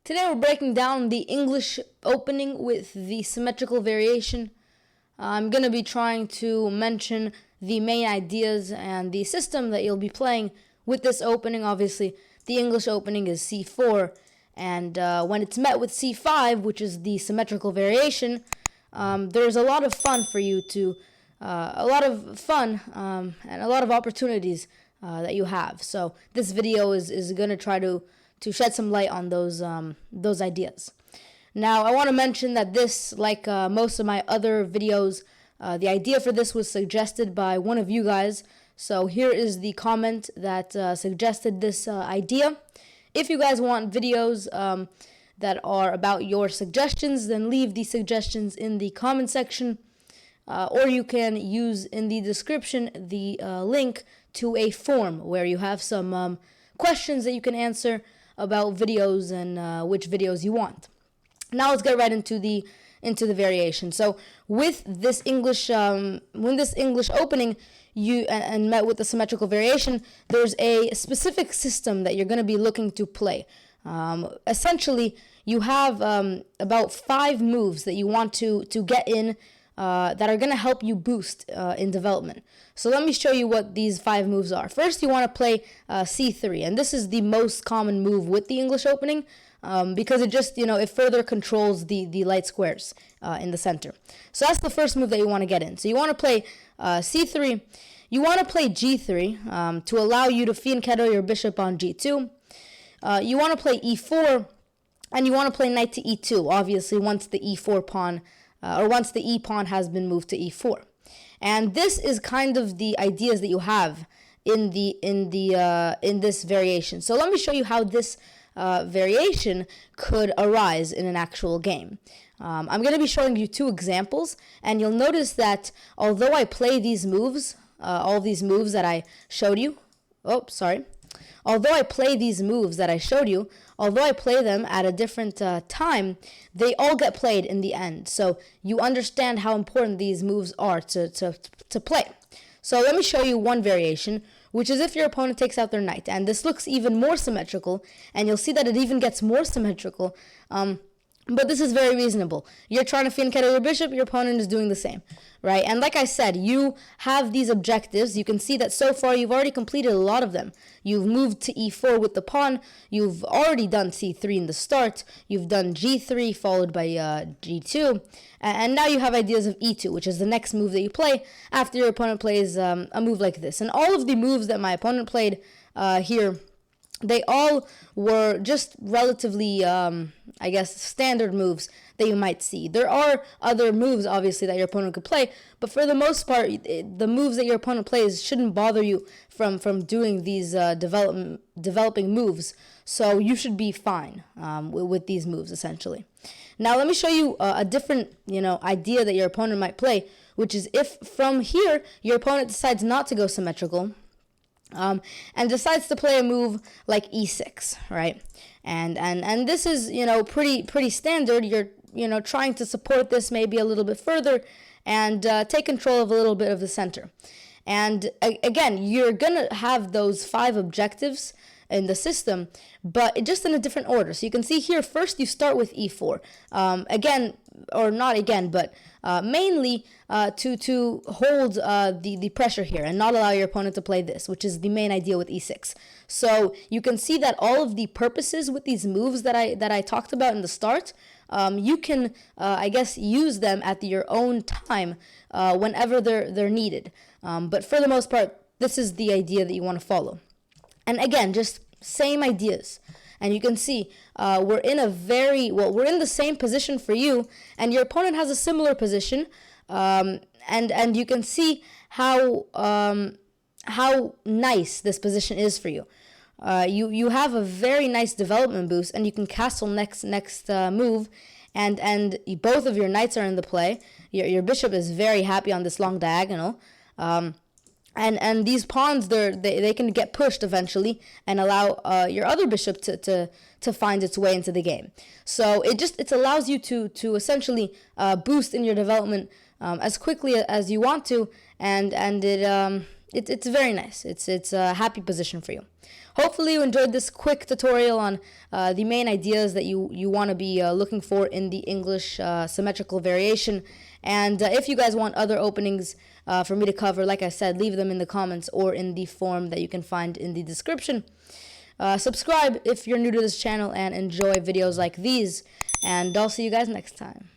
Today we're breaking down the English opening with the symmetrical variation. I'm going to be trying to mention the main ideas and the system that you'll be playing with this opening. Obviously, the English opening is C4, and when it's met with C5, which is the symmetrical variation, there's a lot of fun for you to, and a lot of opportunities that you have. So this video is going to try to shed some light on those ideas. Now, I want to mention that this, like most of my other videos, the idea for this was suggested by one of you guys. So here is the comment that suggested this idea. If you guys want videos that are about your suggestions, then leave the suggestions in the comment section. Or you can use in the description the link to a form where you have some questions that you can answer about videos and which videos you want. Now let's get right into the variation. So with this English opening, and met with the symmetrical variation, there's a specific system that you're going to be looking to play. Essentially, you have about 5 moves that you want to get in that are going to help you boost in development. So let me show you what these 5 moves are. First, you want to play C3, and this is the most common move with the English opening because it just, it further controls the light squares in the center. So that's the first move that you want to get in. So you want to play C3. You want to play G3 to allow you to fianchetto your bishop on G2. You want to play E4, and you want to play knight to E2, obviously once the E4 pawn or once the E pawn has been moved to E4. And this is kind of the ideas that you have in this variation. So let me show you how this variation could arise in an actual game. I'm going to be showing you 2 examples, and you'll notice that although I play these moves, all these moves that I showed you, although I play these moves that I showed you, although I play them at a different time, they all get played in the end. So you understand how important these moves are to play. So let me show you one variation, which is if your opponent takes out their knight. And this looks even more symmetrical, and you'll see that it even gets more symmetrical. But this is very reasonable. You're trying to fianchetto your bishop, your opponent is doing the same, right? And like I said, you have these objectives. You can see that so far you've already completed a lot of them. You've moved to E4 with the pawn. You've already done C3 in the start. You've done G3 followed by G2. And now you have ideas of E2, which is the next move that you play after your opponent plays a move like this. And all of the moves that my opponent played here, they all were just relatively, standard moves that you might see. There are other moves, obviously, that your opponent could play, but for the most part, the moves that your opponent plays shouldn't bother you from doing these developing moves. So you should be fine with these moves, essentially. Now, let me show you a different, idea that your opponent might play, which is if from here your opponent decides not to go symmetrical. And decides to play a move like E6, right? And this is, pretty standard. You're, trying to support this maybe a little bit further and take control of a little bit of the center. And again, you're going to have those 5 objectives in the system, but just in a different order. So you can see here, first you start with E4. Mainly to hold the pressure here and not allow your opponent to play this, which is the main idea with E6. So you can see that all of the purposes with these moves that I talked about in the start, you can use them at your own time whenever they're needed. But for the most part, this is the idea that you want to follow. And again, just same ideas. And you can see we're in the same position for you, and your opponent has a similar position. And you can see how nice this position is for you. You have a very nice development boost, and you can castle next move, and both of your knights are in the play. Your bishop is very happy on this long diagonal. And these pawns, they can get pushed eventually and allow your other bishop to find its way into the game. So it allows you to essentially boost in your development as quickly as you want to, and it's very nice. It's a happy position for you. Hopefully you enjoyed this quick tutorial on the main ideas that you want to be looking for in the English symmetrical variation. And if you guys want other openings for me to cover, like I said, leave them in the comments or in the form that you can find in the description. Subscribe if you're new to this channel and enjoy videos like these. And I'll see you guys next time.